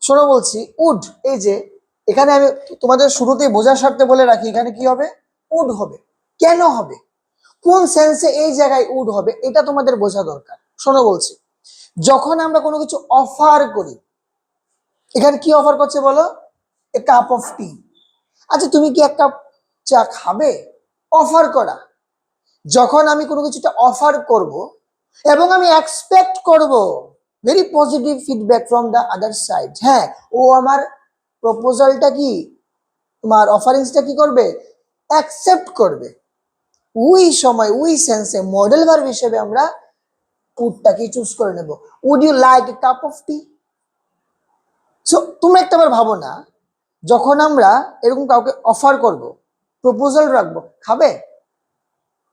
শোনো বলছি উড, এই যে এখানে আমি তোমাদের শুরুতেই বোঝার স্বার্থে বলে রাখি, এখানে কি হবে? উড হবে। কেন হবে, কোন সেন্সে এই জায়গায় উড হবে, এটা তোমাদের বোঝা দরকার। শোনো বলছি, যখন আমরা কোনো কিছু অফার করি, এখানে কি অফার করছে বলো? এ কাপ অফ টি। আচ্ছা তুমি কি এক কাপ চা খাবে? অফার করা। যখন আমি কোনো কিছুটা অফার করব এবং আমি এক্সপেক্ট করব very positive feedback from the other side, হ্যাঁ ও আমার প্রপোজালটা কি, তোমার অফারিংসটা কি করবে? অ্যাকসেপ্ট করবে। ওই সময় ওই সেন্সে মডেল ভার্ব হিসেবে আমরা উডটাকে চুজ করে নেব। Would you like a cup of tea? So তুমি একটাবার ভাবো না, যখন আমরা এরকম কাউকে অফার করব, প্রপোজাল রাখবো, খাবে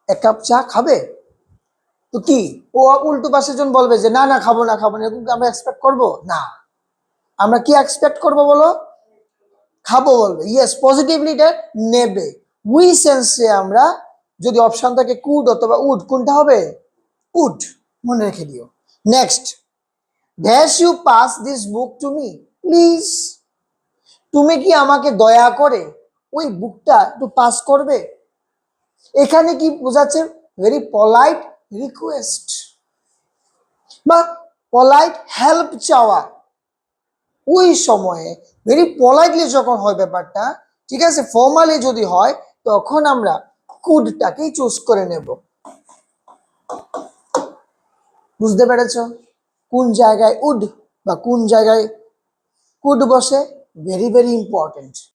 এক কাপ চা, খাবে, তো কি ও উল্টো পাশের জন বলবে যে না না খাবো না খাবো না, এরকম আমরা এক্সপেক্ট করবো না। আমরা কি এক্সপেক্ট করবো বলো? খাবো বলবে, ইয়েস, পজিটিভলি এটা নেবে। উই সেন্সে আমরা যদি অপশন থাকে কুড অথবা উড, কোনটা হবে? উড। মনে রেখে দিও। Next, dash you pass this book to me please. তুমি কি আমাকে দয়া করে ওই বুকটা একটু পাস করবে? এখানে কি বোঝাচ্ছে? ভেরি পলাইট রিকোয়েস্ট বা পলাইট হেল্প চাওয়া। ওই সময়ে ভেরি পলাইটলি যখন হয় ব্যাপারটা, ঠিক আছে, ফর্মালি যদি হয় তখন আমরা কুডটাকেই চুজ করে নেব। বুঝতে পেরেছ কোন জায়গায় উড বা কোন জায়গায় কুড বসে? Very very important.